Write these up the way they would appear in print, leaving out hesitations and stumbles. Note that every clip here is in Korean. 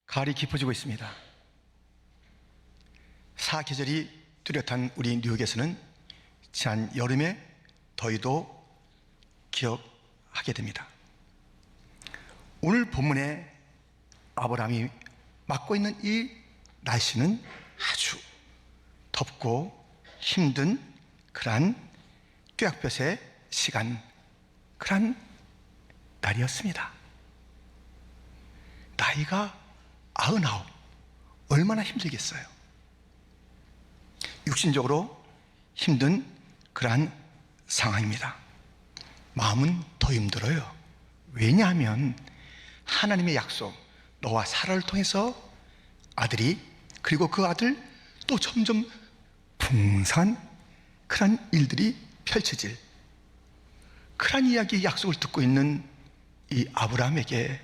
가을이 깊어지고 있습니다. 사계절이 뚜렷한 우리 뉴욕에서는 지난 여름의 더위도 기억하게 됩니다. 오늘 본문에 아브라함이 맡고 있는 이 날씨는 아주 덥고 힘든 그러한 뙤약볕의 시간, 그러한 날이었습니다. 나이가 99, 얼마나 힘들겠어요. 육신적으로 힘든 그러한 상황입니다. 마음은 더 힘들어요. 왜냐하면 하나님의 약속, 너와 사라를 통해서 아들이, 그리고 그 아들 또 점점 풍성한 그러한 일들이 펼쳐질 그러한 이야기의 약속을 듣고 있는 이 아브라함에게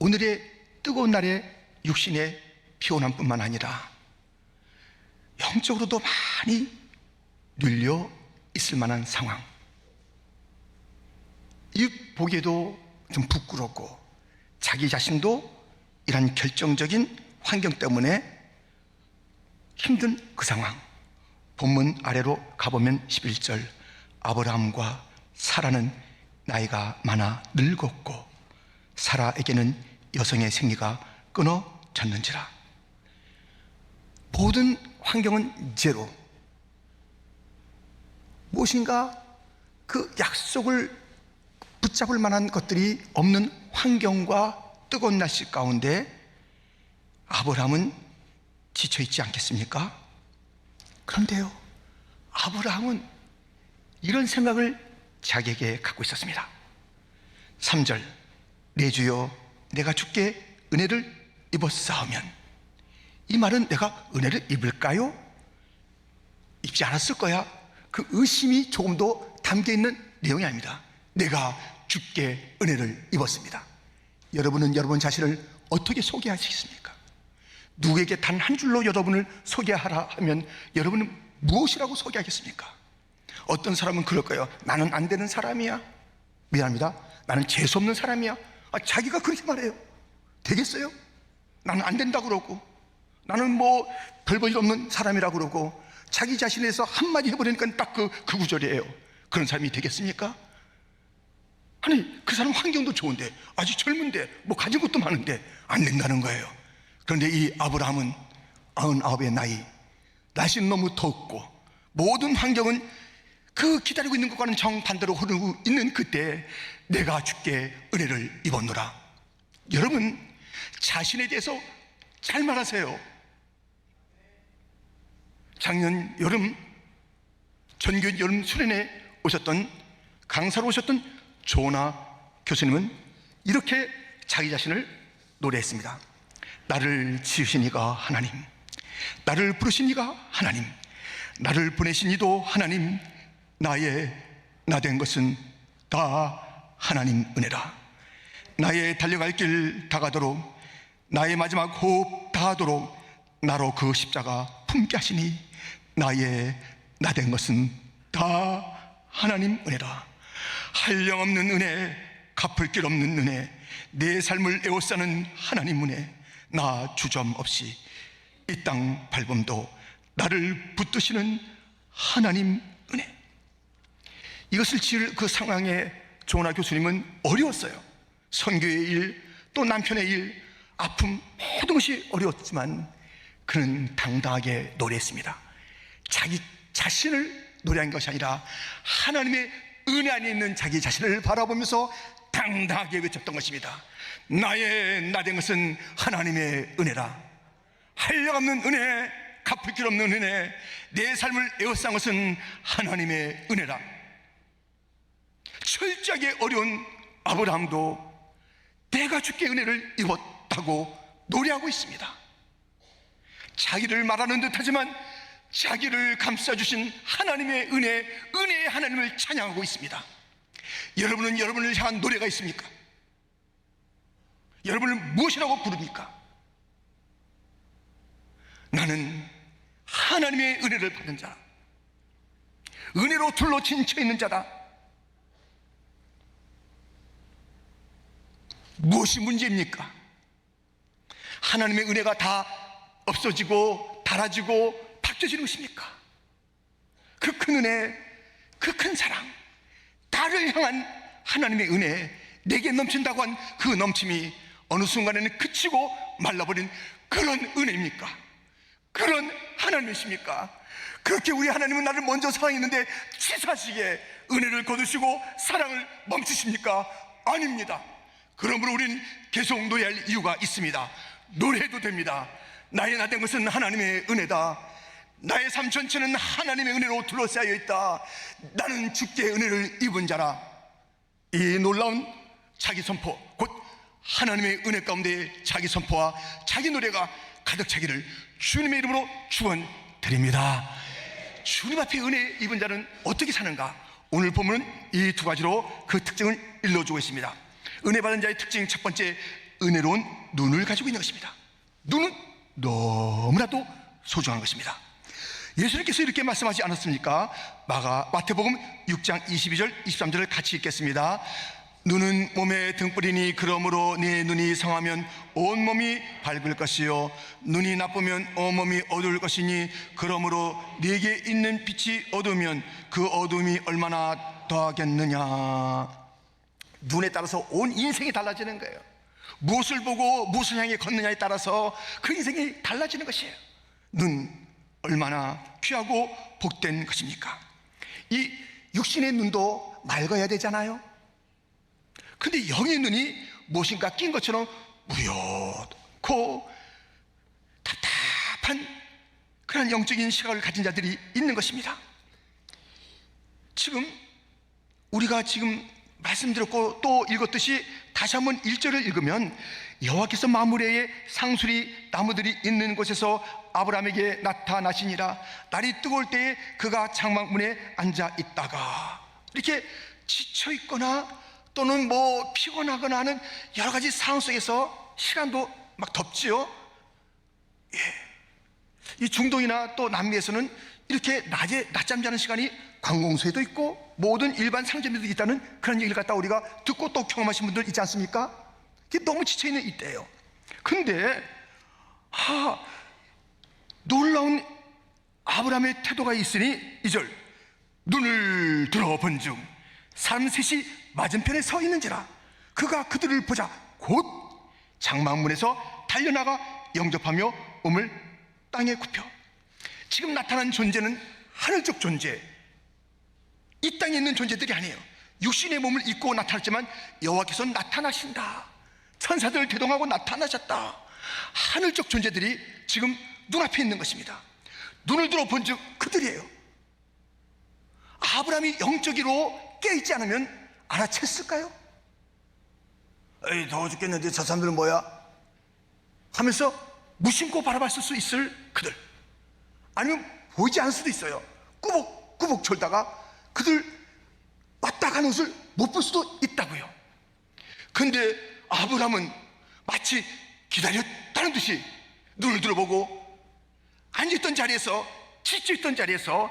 오늘의 뜨거운 날에 육신의 피곤함 뿐만 아니라 영적으로도 많이 눌려 있을 만한 상황, 이 보기에도 좀 부끄럽고 자기 자신도 이런 결정적인 환경 때문에 힘든 그 상황. 본문 아래로 가보면 11절, 아브라함과 사라는 나이가 많아 늙었고 사라에게는 여성의 생리가 끊어졌는지라. 모든 환경은 제로. 무엇인가 그 약속을 붙잡을 만한 것들이 없는 환경과 뜨거운 날씨 가운데 아브라함은 지쳐있지 않겠습니까? 그런데요, 아브라함은 이런 생각을 자기에게 갖고 있었습니다. 3절, 내 주여 내가 주께 은혜를 입었사오면, 이 말은 내가 은혜를 입을까요? 입지 않았을 거야. 그 의심이 조금 더 담겨있는 내용이 아닙니다. 내가 주께 은혜를 입었습니다. 여러분은 여러분 자신을 어떻게 소개하시겠습니까? 누구에게 단 한 줄로 여러분을 소개하라 하면 여러분은 무엇이라고 소개하겠습니까? 어떤 사람은 그럴 거예요. 나는 안 되는 사람이야. 미안합니다. 나는 재수없는 사람이야. 자기가 그렇게 말해요. 되겠어요? 나는 안 된다 그러고, 나는 뭐 별 볼 일 없는 사람이라 그러고, 자기 자신에 대해서 한마디 해버리니까 딱 그 구절이에요. 그런 사람이 되겠습니까? 아니, 그 사람 환경도 좋은데, 아직 젊은데, 뭐 가진 것도 많은데 안 된다는 거예요. 그런데 이 아브라함은 99의 나이, 날씨는 너무 덥고 모든 환경은 그 기다리고 있는 것과는 정반대로 흐르고 있는 그때 내가 주께 은혜를 입었노라. 여러분, 자신에 대해서 잘 말하세요. 작년 여름 전교 여름 수련회 오셨던, 강사로 오셨던 조나 교수님은 이렇게 자기 자신을 노래했습니다. 나를 지으신 이가 하나님, 나를 부르신 이가 하나님, 나를 보내신 이도 하나님, 나의 나 된 것은 다 하나님 은혜라. 나의 달려갈 길 다가도록, 나의 마지막 호흡 다하도록 나로 그 십자가 품게 하시니 나의 나 된 것은 다 하나님 은혜라. 한량없는 은혜, 갚을 길 없는 은혜, 내 삶을 에워싸는 하나님 은혜, 나 주저없이 이 땅 밟음도 나를 붙드시는 하나님 은혜. 이것을 지을 그 상황에 조나 교수님은 어려웠어요. 선교의 일, 또 남편의 일, 아픔, 모든 것이 어려웠지만 그는 당당하게 노래했습니다. 자기 자신을 노래한 것이 아니라 하나님의 은혜 안에 있는 자기 자신을 바라보면서 당당하게 외쳤던 것입니다. 나의 나 된 것은 하나님의 은혜라. 한량없는 은혜, 갚을 길 없는 은혜, 내 삶을 에워싼 것은 하나님의 은혜라. 철저하게 어려운 아브라함도 내가 주께 은혜를 입었다고 노래하고 있습니다. 자기를 말하는 듯하지만 자기를 감싸주신 하나님의 은혜, 은혜의 하나님을 찬양하고 있습니다. 여러분은 여러분을 향한 노래가 있습니까? 여러분을 무엇이라고 부릅니까? 나는 하나님의 은혜를 받는 자라, 은혜로 둘러 진쳐 있는 자다. 무엇이 문제입니까? 하나님의 은혜가 다 없어지고 닳아지고 바뀌어지는 것입니까? 그 큰 은혜, 그 큰 사랑, 나를 향한 하나님의 은혜, 내게 넘친다고 한 그 넘침이 어느 순간에는 그치고 말라버린 그런 은혜입니까? 그런 하나님이십니까? 그렇게 우리 하나님은 나를 먼저 사랑했는데 치사하시게 은혜를 거두시고 사랑을 멈추십니까? 아닙니다. 그러므로 우린 계속 노래할 이유가 있습니다. 노래해도 됩니다. 나의 나 된 것은 하나님의 은혜다. 나의 삶 전체는 하나님의 은혜로 둘러싸여 있다. 나는 주께 은혜를 입은 자라. 이 놀라운 자기 선포, 곧 하나님의 은혜 가운데 자기 선포와 자기 노래가 가득 차기를 주님의 이름으로 축원드립니다. 주님 앞에 은혜 입은 자는 어떻게 사는가? 오늘 보면 이 두 가지로 그 특징을 일러주고 있습니다. 은혜 받은 자의 특징 첫 번째, 은혜로운 눈을 가지고 있는 것입니다. 눈은 너무나도 소중한 것입니다. 예수님께서 이렇게 말씀하지 않았습니까? 마태복음 6장 22절 23절을 같이 읽겠습니다. 눈은 몸의 등불이니 그러므로 네 눈이 성하면 온몸이 밝을 것이요 눈이 나쁘면 온몸이 어두울 것이니 그러므로 네게 있는 빛이 어두우면 그 어두움이 얼마나 더하겠느냐. 눈에 따라서 온 인생이 달라지는 거예요. 무엇을 보고 무엇을 향해 걷느냐에 따라서 그 인생이 달라지는 것이에요. 눈 얼마나 귀하고 복된 것입니까? 이 육신의 눈도 맑아야 되잖아요. 근데 영의 눈이 무엇인가 낀 것처럼 무옇고 답답한 그런 영적인 시각을 가진 자들이 있는 것입니다. 지금 우리가 지금 말씀드렸고 또 읽었듯이 다시 한번 1절을 읽으면 여호와께서 마므레의 상수리 나무들이 있는 곳에서 아브라함에게 나타나시니라. 날이 뜨거울 때에 그가 장막문에 앉아 있다가, 이렇게 지쳐 있거나 또는 뭐 피곤하거나 하는 여러 가지 상황 속에서 시간도 막 덥지요. 이 중동이나 또 남미에서는 이렇게 낮에 낮잠 자는 시간이 관공서에도 있고 모든 일반 상점에도 있다는 그런 얘기를 갖다 우리가 듣고 또 경험하신 분들 있지 않습니까? 이게 너무 지쳐있는 이때예요. 근데 놀라운 아브라함의 태도가 있으니 2절, 눈을 들어 본즉 사람 셋이 맞은편에 서 있는지라. 그가 그들을 보자 곧 장막문에서 달려나가 영접하며 몸을 땅에 굽혀. 지금 나타난 존재는 하늘적 존재, 이 땅에 있는 존재들이 아니에요. 육신의 몸을 입고 나타났지만 여호와께서 나타나신다. 천사들을 대동하고 나타나셨다. 하늘적 존재들이 지금 눈앞에 있는 것입니다. 눈을 들어 본즉 그들이에요. 아브라함이 영적으로 깨있지 않으면 알아챘을까요? 에이, 더워 죽겠는데 저 사람들은 뭐야? 하면서 무심코 바라봤을 수 있을 그들, 아니면 보이지 않을 수도 있어요. 꾸벅꾸벅 졸다가 그들 왔다 가는 것을 못 볼 수도 있다고요. 근데 아브라함은 마치 기다렸다는 듯이 눈을 들어보고 앉아있던 자리에서, 지쳐있던 자리에서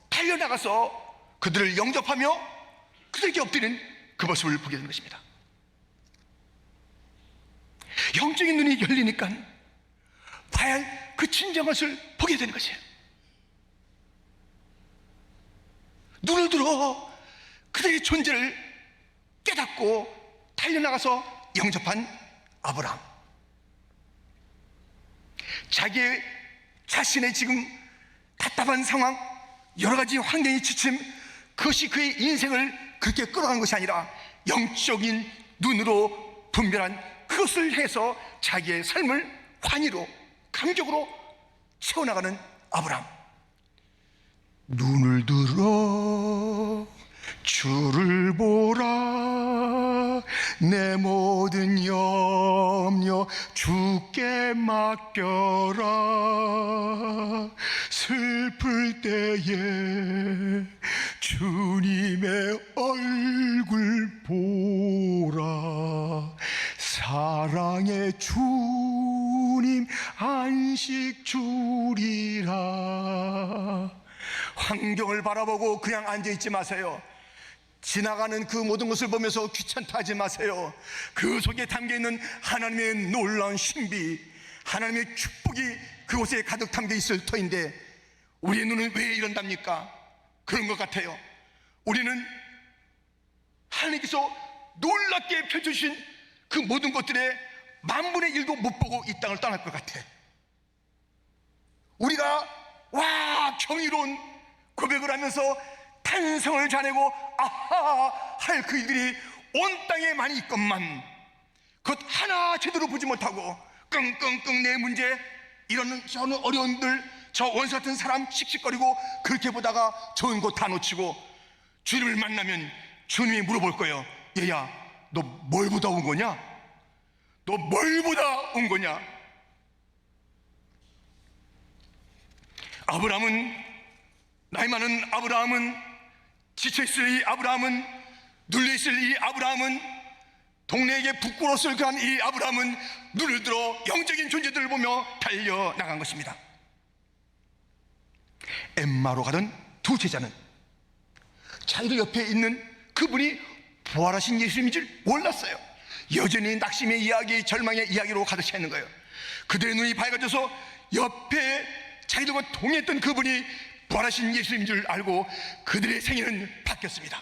달려나가서 그들을 영접하며 그들에게 엎드린 그 모습을 보게 되는 것입니다. 영적인 눈이 열리니까 봐야 할 그 진정한 것을 보게 되는 것이에요. 눈을 들어 그들의 존재를 깨닫고 달려나가서 영접한 아브라함, 자기의 자신의 지금 답답한 상황, 여러 가지 환경이 지침, 그것이 그의 인생을 그렇게 끌어간 것이 아니라 영적인 눈으로 분별한 그것을 해서 자기의 삶을 환희로, 감격으로 채워나가는 아브라함. 눈을 들어 주를 보라, 내 모든 염려 주께 맡겨라. 슬플 때에 주님의 얼굴 보라. 사랑의 주님 안식 주리라. 환경을 바라보고 그냥 앉아있지 마세요. 지나가는 그 모든 것을 보면서 귀찮다 하지 마세요. 그 속에 담겨있는 하나님의 놀라운 신비, 하나님의 축복이 그곳에 가득 담겨 있을 터인데 우리의 눈은 왜 이런답니까? 그런 것 같아요. 우리는 하나님께서 놀랍게 펼쳐주신 그 모든 것들의 만분의 1도 못 보고 이 땅을 떠날 것 같아. 우리가 와 경이로운 고백을 하면서 탄성을 자내고 아하 할 그 일들이 온 땅에 많이 있건만 그것 하나 제대로 보지 못하고 끙끙끙 내 문제, 이런 저는 어려움들, 저 원수 같은 사람 씩씩거리고 그렇게 보다가 좋은 곳 다 놓치고 주님을 만나면 주님이 물어볼 거예요. 얘야, 너 뭘 보다 온 거냐? 너 뭘 보다 온 거냐? 아브라함은, 나이 많은 아브라함은, 지쳐있을 이 아브라함은, 눌려있을 이 아브라함은, 동네에게 부끄러웠을 그한 이 아브라함은 눈을 들어 영적인 존재들을 보며 달려나간 것입니다. 엠마로 가던 두 제자는 자기들 옆에 있는 그분이 부활하신 예수님인 줄 몰랐어요. 여전히 낙심의 이야기, 절망의 이야기로 가득 차 있는 거예요. 그들의 눈이 밝아져서 옆에 자기들과 동행했던 그분이 부활하신 예수님인 줄 알고 그들의 생애는 바뀌었습니다.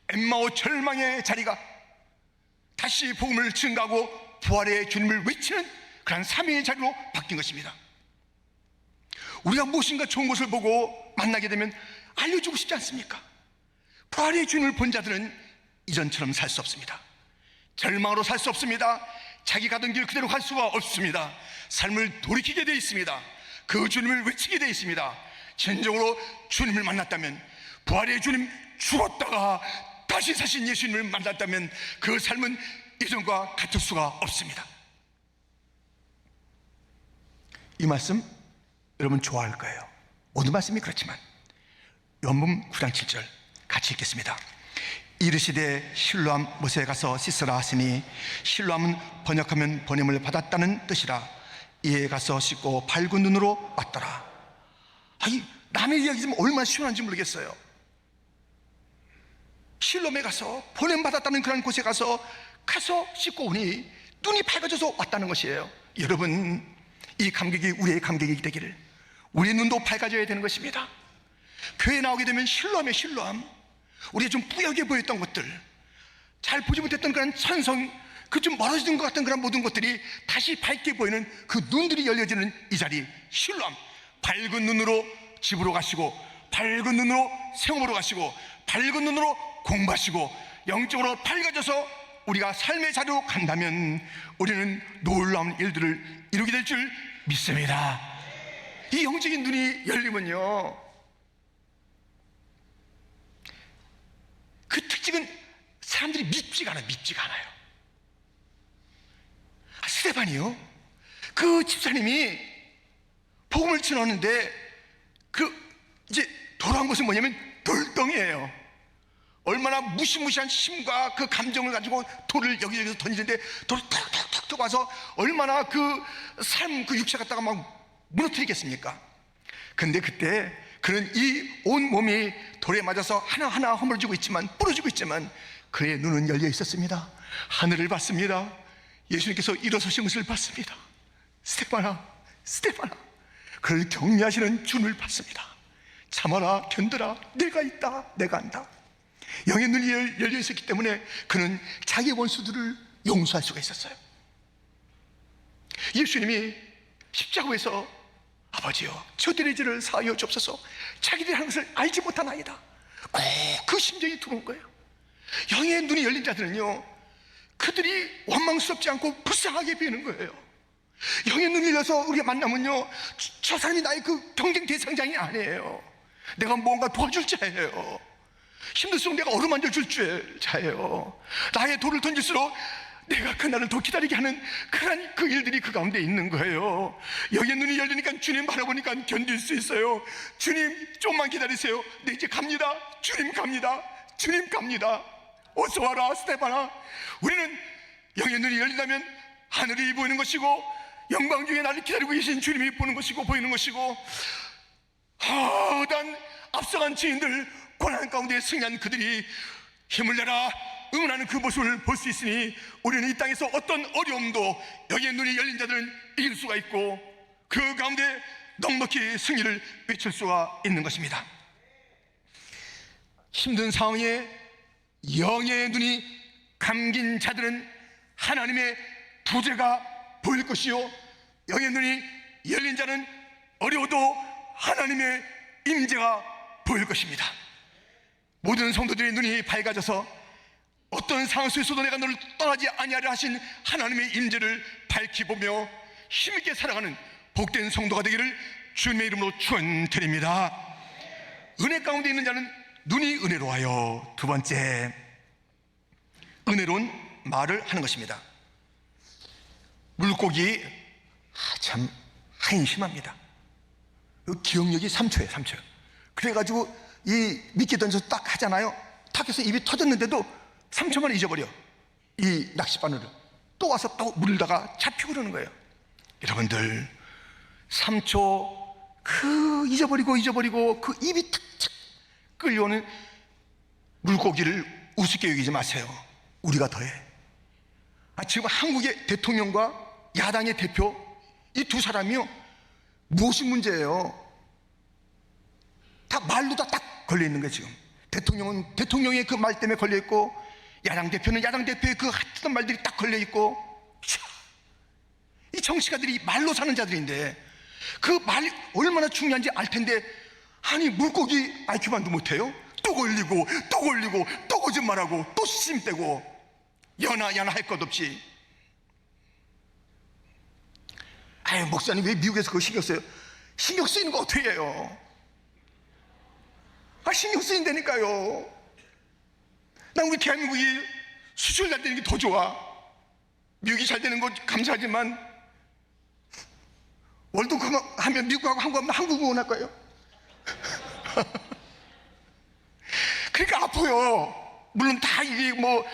엠마오 절망의 자리가 다시 복음을 증가하고 부활의 주님을 외치는 그런 삼위의 자리로 바뀐 것입니다. 우리가 무엇인가 좋은 것을 보고 만나게 되면 알려주고 싶지 않습니까? 부활의 주님을 본 자들은 이전처럼 살 수 없습니다. 절망으로 살 수 없습니다. 자기 가던 길 그대로 갈 수가 없습니다. 삶을 돌이키게 되어 있습니다. 그 주님을 외치게 되어 있습니다. 진정으로 주님을 만났다면, 부활의 주님, 죽었다가 다시 사신 예수님을 만났다면 그 삶은 이전과 같을 수가 없습니다. 이 말씀 여러분 좋아할 거예요. 모든 말씀이 그렇지만 요한복음 9장 7절 같이 읽겠습니다. 이르시되 실로암 못에 가서 씻으라 하시니, 실로암은 번역하면 번임을 받았다는 뜻이라. 이에 가서 씻고 밝은 눈으로 왔더라. 아니, 남의 이야기 좀 얼마나 시원한지 모르겠어요. 실로암에 가서 번임 받았다는 그런 곳에 가서 씻고 오니 눈이 밝아져서 왔다는 것이에요. 여러분, 이 감격이 우리의 감격이 되기를, 우리의 눈도 밝아져야 되는 것입니다. 교회에 나오게 되면 실로암에 실로암, 우리가 좀 뿌옇게 보였던 것들, 잘 보지 못했던 그런 천성, 그 좀 멀어지는 것 같은 그런 모든 것들이 다시 밝게 보이는 그 눈들이 열려지는 이 자리, 실로암. 밝은 눈으로 집으로 가시고, 밝은 눈으로 생업으로 가시고, 밝은 눈으로 공부하시고, 영적으로 밝아져서 우리가 삶의 자리로 간다면 우리는 놀라운 일들을 이루게 될 줄 믿습니다. 이 영적인 눈이 열리면요, 그 특징은 사람들이 믿지가 않아요. 스데반이요, 그 집사님이 복음을 전하는데 이제 돌아온 것은 뭐냐면 돌덩이에요. 얼마나 무시무시한 힘과 그 감정을 가지고 돌을 여기저기서 던지는데 돌을 톡톡톡톡 와서 얼마나 그 삶, 그 육체 갖다가 막 무너뜨리겠습니까? 근데 그때 그는 이 온 몸이 돌에 맞아서 하나하나 허물어지고 있지만, 부러지고 있지만 그의 눈은 열려 있었습니다. 하늘을 봤습니다. 예수님께서 일어서신 것을 봤습니다. 스테파나, 그를 격려하시는 주님을 봤습니다. 참아라, 견뎌라, 내가 있다, 내가 안다. 영의 눈이 열려 있었기 때문에 그는 자기 원수들을 용서할 수가 있었어요. 예수님이 십자가에서 아버지여, 저들의 죄를 사하여 주옵소서, 자기들이 하는 것을 알지 못하나이다, 꼭 그 심정이 들어온 거예요. 영의 눈이 열린 자들은요, 그들이 원망스럽지 않고 불쌍하게 보이는 거예요. 영의 눈이 열려서 우리가 만나면요, 저 사람이 나의 그 경쟁 대상장이 아니에요. 내가 뭔가 도와줄 자예요. 힘들수록 내가 어루만져 줄 자예요. 나의 돌을 던질수록 내가 그날을 더 기다리게 하는 그런 그 일들이 그 가운데 있는 거예요. 영의 눈이 열리니까 주님 바라보니까 견딜 수 있어요. 주님 좀만 기다리세요. 네, 이제 갑니다. 주님 갑니다. 주님 갑니다. 어서 와라, 스테파나. 우리는 영의 눈이 열린다면 하늘이 보이는 것이고, 영광 중에 나를 기다리고 계신 주님이 보는 것이고 보이는 것이고, 허단 앞서간 증인들, 고난 가운데 승리한 그들이 힘을 내라, 응원하는 그 모습을 볼 수 있으니 우리는 이 땅에서 어떤 어려움도 여기에 눈이 열린 자들은 이길 수가 있고 그 가운데 넉넉히 승리를 외칠 수가 있는 것입니다. 힘든 상황에 영의 눈이 감긴 자들은 하나님의 부재가 보일 것이요, 영의 눈이 열린 자는 어려워도 하나님의 임재가 보일 것입니다. 모든 성도들의 눈이 밝아져서 어떤 상황 속에서도 내가 너를 떠나지 아니하려 하신 하나님의 임재를 밝히 보며 힘있게 살아가는 복된 성도가 되기를 주님의 이름으로 축원드립니다. 은혜 가운데 있는 자는 눈이 은혜로워요. 두 번째, 은혜로운 말을 하는 것입니다. 물고기 참 한심합니다. 기억력이 3초예요, 3초. 그래가지고 이 미끼 던져서 딱 하잖아요. 탁 해서 입이 터졌는데도 3초만에 잊어버려. 이 낚싯바늘을 또 와서 또 물다가 잡히고 그러는 거예요. 여러분들 3초 그 잊어버리고 그 입이 탁탁 끌려오는 물고기를 우습게 여기지 마세요. 우리가 더해. 지금 한국의 대통령과 야당의 대표 이 두 사람이요, 무엇이 문제예요? 다 말로 다 딱 걸려있는 거예요. 지금 대통령은 대통령의 그 말 때문에 걸려있고, 야당 대표는 야당 대표의 그 하던 말들이 딱 걸려있고. 이 정치가들이 말로 사는 자들인데 그 말이 얼마나 중요한지 알 텐데, 아니 물고기 IQ만도 못해요? 또 걸리고 또 거짓말하고 또 시침대고 연하 할 것 없이. 아유, 목사님 왜 미국에서 그거 신경 써요? 신경 쓰이는 거 어떻게 해요? 신경 쓰인다니까요. 난 우리 대한민국이 수출 잘 되는 게 더 좋아. 미국이 잘 되는 거 감사하지만 월드컵 하면 미국하고 한국 응원할 거예요. 그러니까 아파요. 물론 다 이게 뭐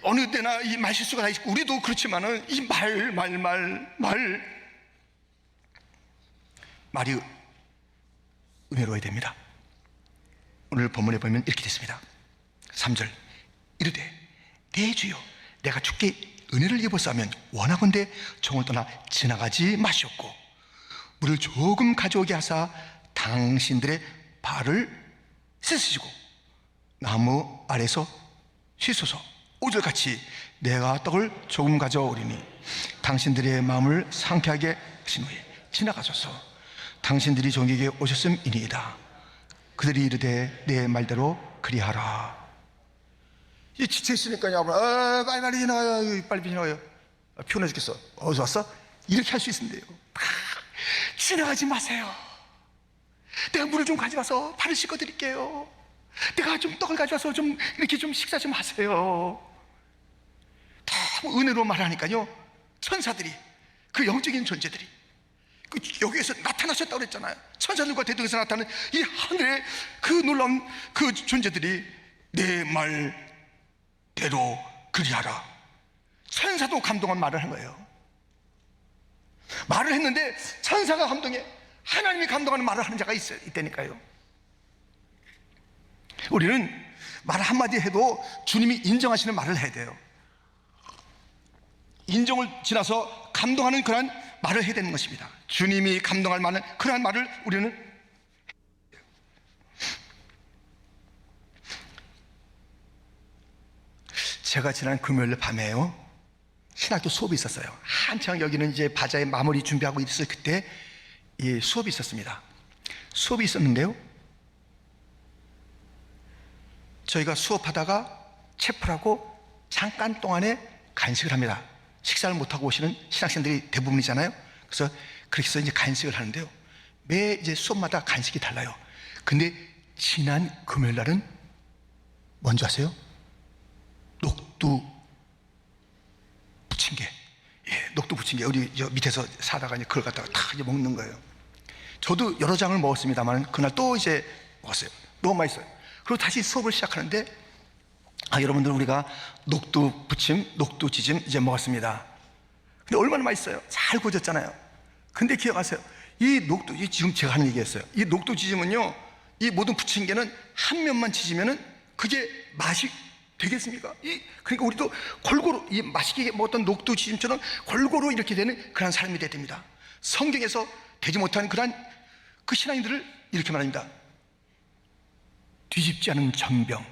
어느 때나 이 말실수가 다 있고 우리도 그렇지만은 이 말이 은혜로워야 됩니다. 오늘 본문에 보면 이렇게 됐습니다. 3절, 이르되 내 주여 내가 주께 은혜를 입었사면 원하건대 종을 떠나 지나가지 마시옵고 물을 조금 가져오게 하사 당신들의 발을 씻으시고 나무 아래서 씻소서. 5절같이 내가 떡을 조금 가져오리니 당신들의 마음을 상쾌하게 하신 후에 지나가소서. 당신들이 종에게 오셨음이니이다. 그들이 이르되 내 말대로 그리하라. 이 지쳐있으니까요, 빨리 지나가요. 빨리 지나가요. 피곤해 죽겠어. 어디서 왔어? 이렇게 할 수 있는데요. 지나가지 마세요. 내가 물을 좀 가져와서 발을 씻어 드릴게요. 내가 좀 떡을 가져와서 좀 이렇게 좀 식사 좀 하세요. 너무 은혜로 말하니까요, 천사들이, 그 영적인 존재들이 여기에서 나타나셨다고 그랬잖아요. 천사들과 대등에서 나타나는 이 하늘의 그 놀라운 그 존재들이 내 말대로 그리하라. 천사도 감동한 말을 한 거예요. 말을 했는데 천사가 감동해, 하나님이 감동하는 말을 하는 자가 있다니까요. 우리는 말 한마디 해도 주님이 인정하시는 말을 해야 돼요. 인정을 지나서 감동하는 그러한 말을 해야 되는 것입니다. 주님이 감동할 만한 그러한 말을 우리는. 제가 지난 금요일 밤에요, 신학교 수업이 있었어요. 한창 여기는 이제 바자회 마무리 준비하고 있을 그때 이 수업이 있었습니다. 수업이 있었는데요, 저희가 수업하다가 체풀하고 잠깐 동안에 간식을 합니다. 식사를 못하고 오시는 신학생들이 대부분이잖아요. 그래서 그렇게 해서 이제 간식을 하는데요, 매 이제 수업마다 간식이 달라요. 근데 지난 금요일 날은 뭔지 아세요? 녹두 부침개. 녹두 부침개. 우리 저 밑에서 사다가 이제 그걸 갖다가 다 이제 먹는 거예요. 저도 여러 장을 먹었습니다만 그날 또 이제 먹었어요. 너무 맛있어요. 그리고 다시 수업을 시작하는데, 여러분들 우리가 녹두 부침, 녹두 지짐 이제 먹었습니다. 근데 얼마나 맛있어요. 잘 구워졌잖아요. 근데 기억하세요. 이 지금 제가 하는 얘기였어요. 이 녹두 지짐은요, 이 모든 부침개는 한 면만 지지면은 그게 맛이 되겠습니까? 그러니까 우리도 골고루 이 맛있게 먹었던 녹두지심처럼 골고루 이렇게 되는 그런 삶이 돼야 됩니다. 성경에서 되지 못한 그러한 그 신앙인들을 이렇게 말합니다. 뒤집지 않은 전병,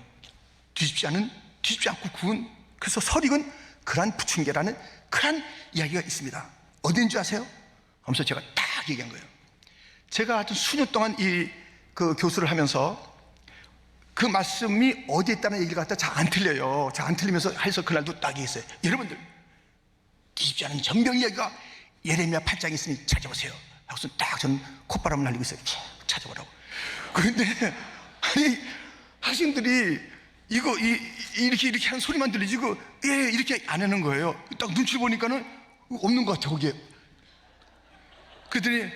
뒤집지 않고 구운. 그래서 설익은 그러한 부침개라는 그러한 이야기가 있습니다. 어딘 줄 아세요? 하면서 제가 딱 얘기한 거예요. 제가 하여튼 수년 동안 그 교수를 하면서 그 말씀이 어디에 있다는 얘기를 갖다 잘 안 틀려요. 잘 안 틀리면서 해서 그날도 딱 얘기했어요. 여러분들, 뒤집지 않은 전병 이야기가 예레미야 8장에 있으니 찾아보세요. 하고서 딱 저는 콧바람을 날리고 있어요. 찾아보라고. 그런데 아니 학생들이 이렇게 하는 소리만 들리지 이렇게 안 하는 거예요. 딱 눈치를 보니까는 없는 것 같아 거기에. 그랬더니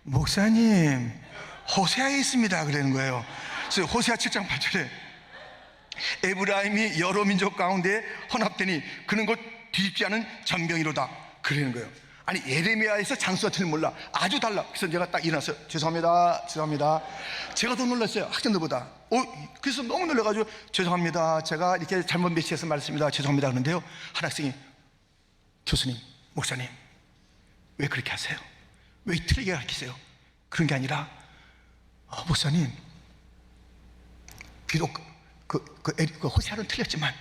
목사님 호세아에 있습니다 그러는 거예요. 그래서 호세아 7장 8절에 에브라임이 여러 민족 가운데 혼합되니 그는 곧 뒤집지 않은 전병이로다 그러는 거예요. 아니 예레미야에서 장수가 틀린 몰라 아주 달라. 그래서 제가 딱 일어났어요. 죄송합니다. 제가 더 놀랐어요 학생들보다. 그래서 너무 놀라가지고 죄송합니다. 제가 이렇게 잘못 메시해서 말했습니다. 죄송합니다. 그런데요 한 학생이 교수님, 목사님 왜 그렇게 하세요? 왜 틀리게 가르치세요? 그런 게 아니라 목사님 비록 그 호세아는 틀렸지만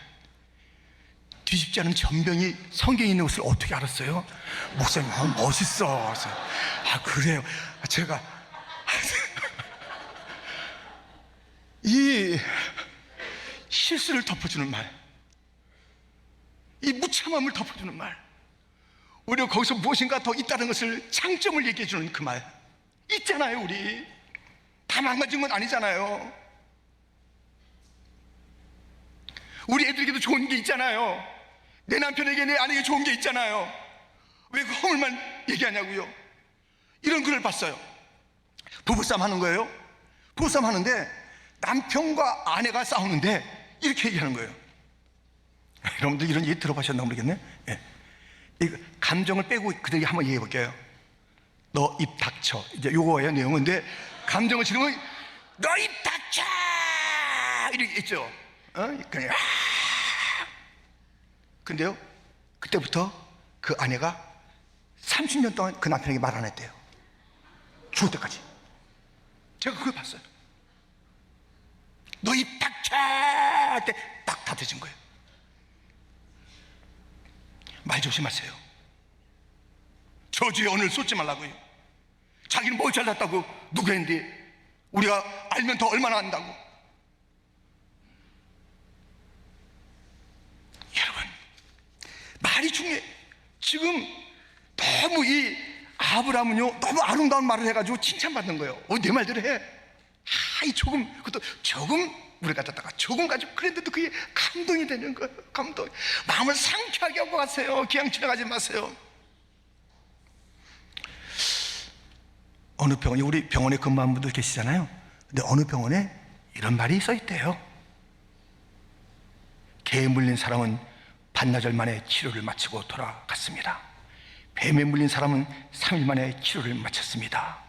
뒤집지 않은 전병이 성경에 있는 것을 어떻게 알았어요? 목사님 멋있어. 그래요. 제가 이 실수를 덮어주는 말, 이 무참함을 덮어주는 말, 오히려 거기서 무엇인가 더 있다는 것을 장점을 얘기해주는 그 말 있잖아요. 우리 다 망가진 건 아니잖아요. 우리 애들에게도 좋은 게 있잖아요. 내 남편에게 내 아내에게 좋은 게 있잖아요. 왜 그 허물만 얘기하냐고요. 이런 글을 봤어요. 부부싸움 하는 거예요. 부부싸움 하는데 남편과 아내가 싸우는데 이렇게 얘기하는 거예요. 여러분들 이런 얘기 들어보셨나 모르겠네. 예. 이거 감정을 빼고 그대로 한번 얘기해 볼게요. 너 입 닥쳐. 이제 요거예요 내용은. 근데 감정을 지르면 너 입 닥쳐 이렇게 있죠. 그냥 근데요 그때부터 그 아내가 30년 동안 그 남편에게 말 안 했대요. 죽을 때까지. 제가 그걸 봤어요. 너 입 닥쳐 할 때 딱 닫혀진 거예요. 말 조심하세요. 저주의 언을 쏟지 말라고요. 자기는 뭘 잘났다고 누가 했는데 우리가 알면 더 얼마나 안다고. 여러분 말이 중요해. 지금 너무 이 아브라함은요 너무 아름다운 말을 해가지고 칭찬받는 거예요. 내 말대로 해. 이 조금, 그것도 조금 물에 갖다가 조금 가지고 그랬는데도 그게 감동이 되는 거예요. 감동. 마음을 상쾌하게 하고 가세요. 그냥 지나가지 마세요. 어느 병원에, 우리 병원에 근무한 분들 계시잖아요. 근데 어느 병원에 이런 말이 써 있대요. 개에 물린 사람은 반나절 만에 치료를 마치고 돌아갔습니다. 뱀에 물린 사람은 3일 만에 치료를 마쳤습니다.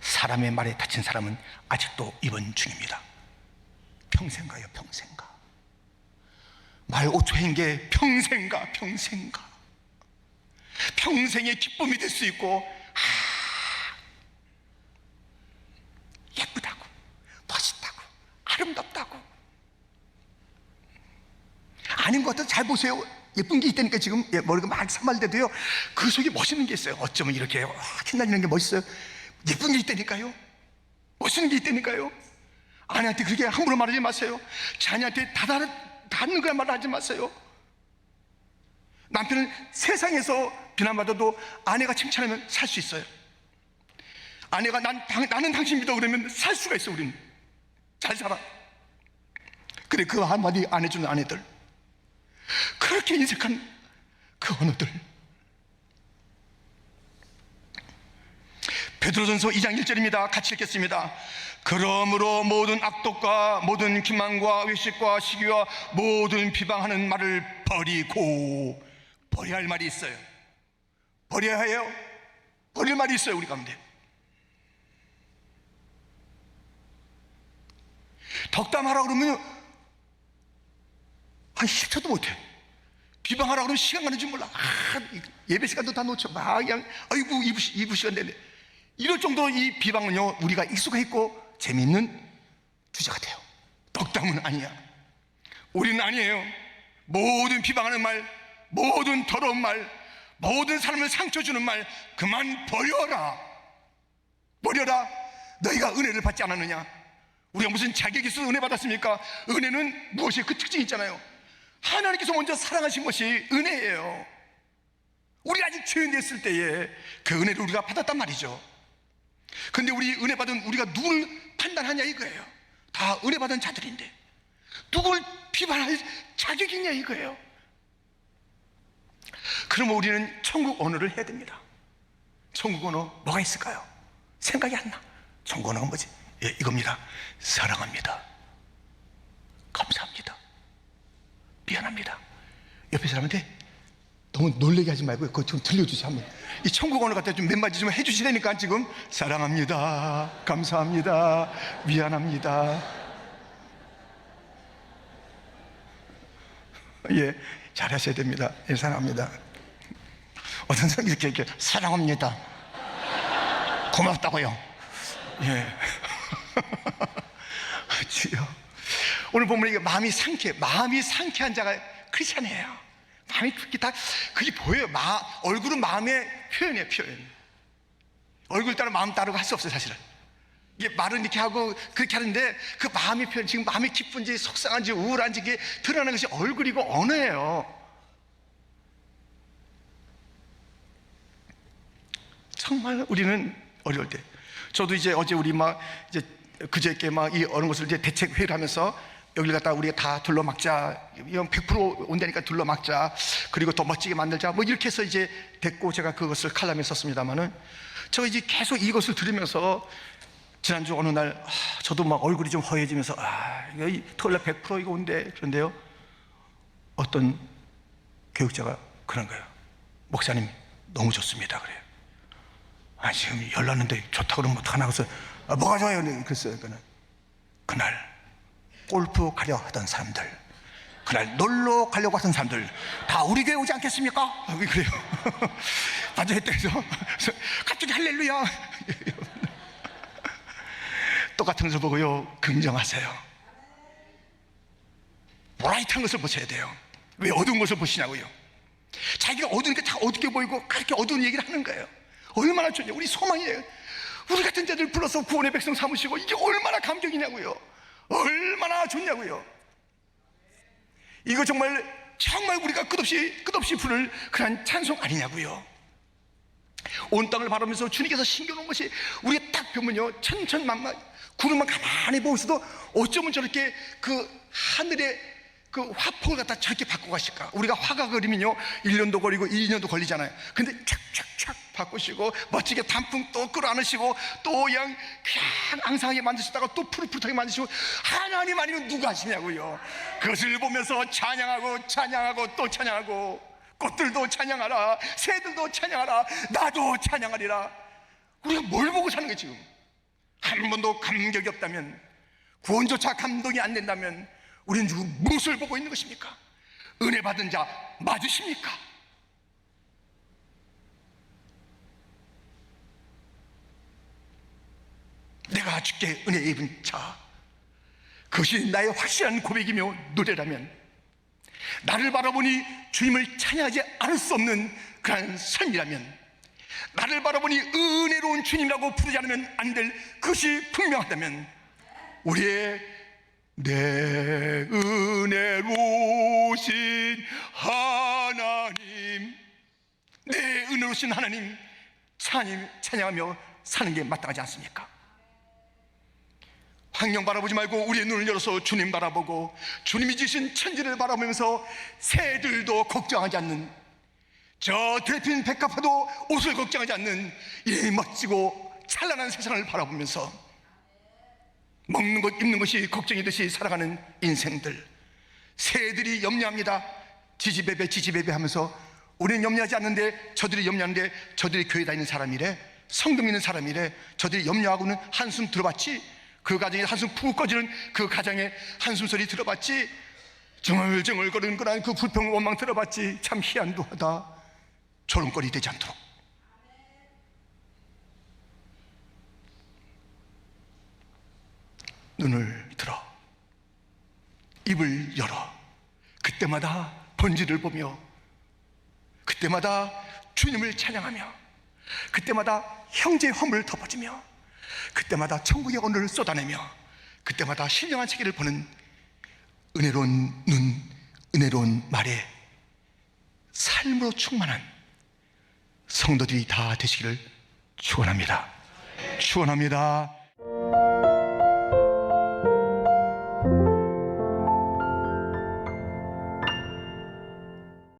사람의 말에 다친 사람은 아직도 입원 중입니다. 평생가요, 평생가. 말 5초인 게 평생가. 평생의 기쁨이 될 수 있고, 예쁘다고, 멋있다고, 아름답다고. 아닌 것 같아도 잘 보세요. 예쁜 게 있다니까 지금 머리가 막 산말돼도요 그 속에 멋있는 게 있어요. 어쩌면 이렇게 빛나는 게 멋있어요. 예쁜 게 있다니까요. 멋있는 게 있다니까요. 아내한테 그렇게 함부로 말하지 마세요. 자녀한테 닿는 그런 말을 하지 마세요. 남편은 세상에서 비난받아도 아내가 칭찬하면 살 수 있어요. 아내가 나는 당신 믿어 그러면 살 수가 있어. 우리는 잘 살아. 근데 그 한마디 안 해주는 아내들, 그렇게 인색한 그 언어들. 베드로전서 2장 1절입니다. 같이 읽겠습니다. 그러므로 모든 악독과 모든 기만과 외식과 시기와 모든 비방하는 말을 버리고. 버려야 할 말이 있어요. 버려야 해요. 버릴 말이 있어요. 우리 가운데 덕담하라 그러면 한 10초도 못해. 비방하라 그러면 시간 가는 줄 몰라. 예배 시간도 다 놓쳐. 막 그냥 아이고 2부 시간 되네. 이럴 정도로 이 비방은요, 우리가 익숙해 있고 재미있는 주제가 돼요. 덕담은 아니야. 우리는 아니에요. 모든 비방하는 말, 모든 더러운 말, 모든 사람을 상처 주는 말 그만 버려라. 버려라. 너희가 은혜를 받지 않았느냐? 우리가 무슨 자격이 있어서 은혜 받았습니까? 은혜는 무엇이 그 특징이 있잖아요. 하나님께서 먼저 사랑하신 것이 은혜예요. 우리가 아직 죄인 됐을 때에 그 은혜를 우리가 받았단 말이죠. 근데 우리 은혜 받은 우리가 누굴 판단하냐 이거예요. 다 은혜 받은 자들인데 누굴 비판할 자격이 있냐 이거예요. 그러면 우리는 천국 언어를 해야 됩니다. 천국 언어 뭐가 있을까요? 생각이 안 나. 천국 언어가 뭐지? 예, 이겁니다. 사랑합니다. 감사합니다. 미안합니다. 옆에 사람한테 너무 놀래게 하지 말고 그거 좀 들려주세요. 한번 이 천국 언어 갖다 좀 몇 마디 좀 해주시라니까. 지금 사랑합니다. 감사합니다. 미안합니다. 예, 잘하셔야 됩니다. 예, 사랑합니다. 어떤 사람이 이렇게 사랑합니다. 고맙다고요. 예. 주여. 오늘 보면 이게 마음이 상쾌한 자가 크리스찬이에요. 마음이 그렇게 다 그게 보여요. 얼굴은 마음의 표현이에요, 표현. 얼굴 따라 마음 따르고 할 수 없어요, 사실은. 이게 말은 이렇게 하고 그렇게 하는데 그 마음의 표현, 지금 마음이 기쁜지 속상한지 우울한지 이게 드러나는 것이 얼굴이고 언어예요. 정말 우리는 어려울 때, 저도 이제 어제 우리 이제 그저께 이 어느 것을 이제 대책회의를 하면서 여기를 갖다 우리가 다 둘러막자, 이건 100% 온다니까 둘러막자, 그리고 더 멋지게 만들자, 이렇게 해서 이제 됐고, 제가 그것을 칼럼에 썼습니다만은, 제가 이제 계속 이것을 들으면서 지난주 어느 날 저도 얼굴이 좀 허해지면서 이거 토요일날 100% 이거 온대. 그런데요, 어떤 교육자가 그런 거예요. 목사님 너무 좋습니다. 그래요. 지금 열났는데 좋다 그러면 어떡하나. 그래서 뭐가 좋아요? 그랬어요. 그날 골프 가려 하던 사람들, 그날 놀러 가려고 하던 사람들 다 우리 교회 오지 않겠습니까? 그래요. 반주했다 해서 갑자기 할렐루야. 똑같은 것을 보고요, 긍정하세요. 브라이트한 것을 보셔야 돼요. 왜 어두운 것을 보시냐고요. 자기가 어두우니까 다 어둡게 보이고 그렇게 어두운 얘기를 하는 거예요. 얼마나 좋냐. 우리 소망이에요. 우리 같은 자들 불러서 구원의 백성 삼으시고, 이게 얼마나 감격이냐고요. 얼마나 좋냐고요. 이거 정말 우리가 끝없이 부를 그런 찬송 아니냐고요. 온 땅을 바라보면서 주님께서 신겨놓은 것이, 우리가 딱 보면요, 천천만만 구름만 가만히 보고 있어도 어쩌면 저렇게 그 하늘의 그 화폭을 갖다 저렇게 바꿔 가실까. 우리가 화가 그리면요 1년도 걸리고 2년도 걸리잖아요. 근데 촥촥촥 바꾸시고 멋지게 단풍 또 끌어안으시고 또 그냥 앙상하게 만드시다가 또 푸릇푸릇하게 만드시고, 하나님 아니면 누가 하시냐고요. 그것을 보면서 찬양하고 또 찬양하고, 꽃들도 찬양하라, 새들도 찬양하라, 나도 찬양하리라. 우리가 뭘 보고 사는 거예요 지금? 한 번도 감격이 없다면, 구원조차 감동이 안 된다면 우리는 지금 무엇을 보고 있는 것입니까? 은혜 받은 자 맞으십니까? 내가 주께 은혜 입은 자, 그것이 나의 확실한 고백이며 노래라면, 나를 바라보니 주님을 찬양하지 않을 수 없는 그런 삶이라면, 나를 바라보니 은혜로운 주님이라고 부르지 않으면 안 될 그것이 분명하다면, 우리의 내 은혜로우신 하나님, 내 은혜로우신 하나님 찬양하며 사는 게 마땅하지 않습니까? 환경 바라보지 말고 우리의 눈을 열어서 주님 바라보고, 주님이 지으신 천지를 바라보면서 새들도 걱정하지 않는, 저 드레핀 백합화도 옷을 걱정하지 않는 이 멋지고 찬란한 세상을 바라보면서 먹는 것 입는 것이 걱정이듯이 살아가는 인생들, 새들이 염려합니다. 지지배배 하면서, 우리는 염려하지 않는데 저들이 염려하는데, 저들이 교회 다니는 사람이래, 성도 믿는 사람이래, 저들이 염려하고는 한숨 들어봤지? 그 가정에 한숨 푹 꺼지는 그 가정에 한숨 소리 들어봤지? 정얼정얼 거리는 그 불평 원망 들어봤지 참 희한도하다. 조롱거리 되지 않도록 눈을 들어 입을 열어 그때마다 본질을 보며 그때마다 주님을 찬양하며 그때마다 형제의 허물을 덮어주며 그때마다 천국의 언어를 쏟아내며 그때마다 신령한 세계를 보는 은혜로운 눈, 은혜로운 말에 삶으로 충만한 성도들이 다 되시기를 축원합니다. 축원합니다.